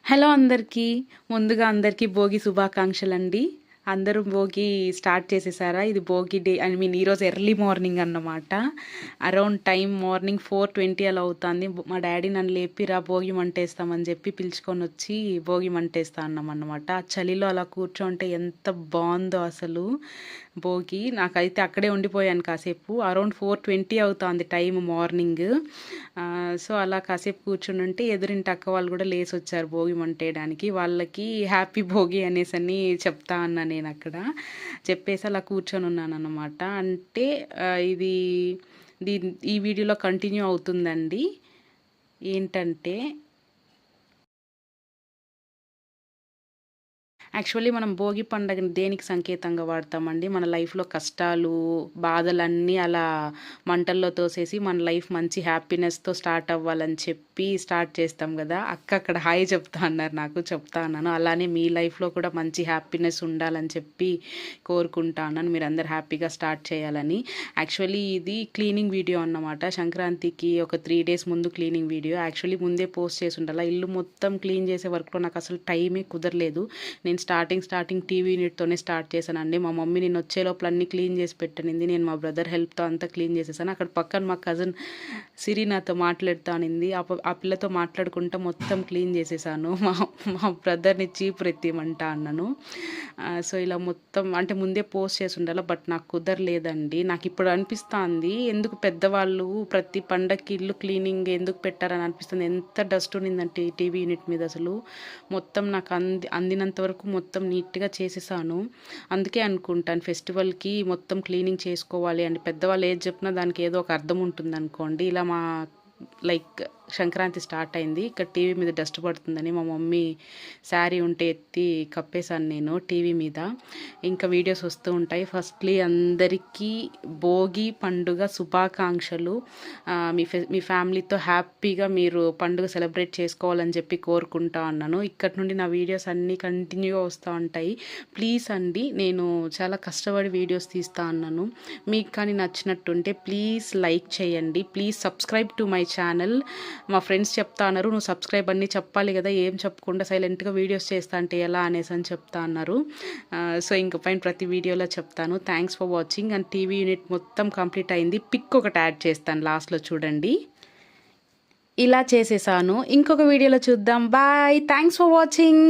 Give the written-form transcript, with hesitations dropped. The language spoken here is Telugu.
హలో అందరికీ. ముందుగా అందరికీ భోగి శుభాకాంక్షలండి. అందరూ భోగి స్టార్ట్ చేసేసారా? ఇది భోగి డే ఈరోజు ఎర్లీ మార్నింగ్ అన్నమాట. అరౌండ్ టైం మార్నింగ్ 4:20 అలా అవుతుంది. మా డాడీ నన్ను లేపిరా భోగి మంటేస్తామని చెప్పి పిలుచుకొని వచ్చి భోగి మంటేస్తా అన్నాం అన్నమాట. ఆ చలిలో అలా కూర్చోంటే ఎంత బాగుందో అసలు భోగి. నాకైతే అక్కడే ఉండిపోయాను కాసేపు. అరౌండ్ 4:20 అవుతుంది టైం మార్నింగ్. సో అలా కాసేపు కూర్చుని ఉంటే ఎదురింటి అక్క వాళ్ళు కూడా లేచి వచ్చారు భోగి మంటేయడానికి. వాళ్ళకి హ్యాపీ భోగి అనేసి అని చెప్తా అన్నా నేను అక్కడ. చెప్పేసి అలా కూర్చొని ఉన్నాను అన్నమాట. అంటే ఇది ఈ వీడియోలో కంటిన్యూ అవుతుందండి. ఏంటంటే యాక్చువల్లీ మనం భోగి పండుగని దేనికి సంకేతంగా వాడతామండి? మన లైఫ్లో కష్టాలు బాధలన్నీ అలా మంటల్లో తోసేసి మన లైఫ్ మంచి హ్యాపీనెస్తో స్టార్ట్ అవ్వాలని చెప్పి స్టార్ట్ చేస్తాం కదా. అక్క అక్కడ హాయ్ చెప్తా అన్నారు, నాకు చెప్తా అన్నాను. అలానే మీ లైఫ్లో కూడా మంచి హ్యాపీనెస్ ఉండాలని చెప్పి కోరుకుంటా అన్నాను. మీరు అందరు హ్యాపీగా స్టార్ట్ చేయాలని. యాక్చువల్లీ ఇది క్లీనింగ్ వీడియో అన్నమాట. సంక్రాంతికి ఒక 3 days ముందు క్లీనింగ్ వీడియో. యాక్చువల్లీ ముందే పోస్ట్ చేసి ఉండాలి. ఇల్లు మొత్తం క్లీన్ చేసే వర్క్లో నాకు అసలు టైమే కుదరలేదు. నేను స్టార్టింగ్ టీవీ యూనిట్తోనే స్టార్ట్ చేశానండి. మా మమ్మీ నేను వచ్చే లోపల అన్నీ క్లీన్ చేసి పెట్టనింది. నేను మా బ్రదర్ హెల్ప్తో అంతా క్లీన్ చేసేసాను. అక్కడ పక్కన మా కజిన్ సిరి నాతో మాట్లాడుతూ అనింది. ఆ పిల్లతో మాట్లాడుకుంటూ మొత్తం క్లీన్ చేసేసాను. మా బ్రదర్ని చీపురు ఎత్తిమంటా అన్నాను. సో ఇలా మొత్తం అంటే ముందే పోస్ట్ చేసి ఉండాలి, బట్ నాకు కుదరలేదండి. నాకు ఇప్పుడు అనిపిస్తుంది ఎందుకు పెద్దవాళ్ళు ప్రతి పండగకి ఇల్లు క్లీనింగ్ ఎందుకు పెట్టారని అనిపిస్తుంది. ఎంత డస్ట్ ఉన్నిందంటే టీవీ యూనిట్ మీద అసలు మొత్తం నాకు అందినంత వరకు మొత్తం నీట్గా చేసేసాను. అందుకే అనుకుంటాను ఫెస్టివల్కి మొత్తం క్లీనింగ్ చేసుకోవాలి అని. పెద్దవాళ్ళు ఏది చెప్పినా దానికి ఏదో ఒక అర్థం ఉంటుంది అనుకోండి. ఇలా మా లైక్ సంక్రాంతి స్టార్ట్ అయింది. ఇక్కడ టీవీ మీద డస్ట్ పడుతుందని మా మమ్మీ శారీ ఉంటే ఎత్తి కప్పేశాను నేను టీవీ మీద. ఇంకా వీడియోస్ వస్తూ ఉంటాయి. ఫస్ట్లీ అందరికీ భోగి పండుగ శుభాకాంక్షలు. మీ ఫ్యామిలీతో హ్యాపీగా మీరు పండుగ సెలబ్రేట్ చేసుకోవాలని చెప్పి కోరుకుంటా అన్నాను. ఇక్కడ నుండి నా వీడియోస్ అన్నీ కంటిన్యూగా వస్తూ ఉంటాయి. ప్లీజ్ అండి, నేను చాలా కష్టపడి వీడియోస్ తీస్తా అన్నాను. మీకు కానీ నచ్చినట్టుంటే ప్లీజ్ లైక్ చేయండి. Please subscribe to my channel. మా ఫ్రెండ్స్ చెప్తా అన్నారు, నువ్వు సబ్స్క్రైబ్ అన్నీ చెప్పాలి కదా, ఏం చెప్పకుండా సైలెంట్గా వీడియోస్ చేస్తా అంటే ఎలా అనేసి అని చెప్తా అన్నారు. సో ఇంక పైన ప్రతి వీడియోలో చెప్తాను. Thanks for watching. And TV unit మొత్తం కంప్లీట్ అయింది. పిక్ ఒకటి యాడ్ చేస్తాను లాస్ట్లో చూడండి. ఇలా చేసేసాను. ఇంకొక వీడియోలో చూద్దాం. బాయ్. Thanks for watching.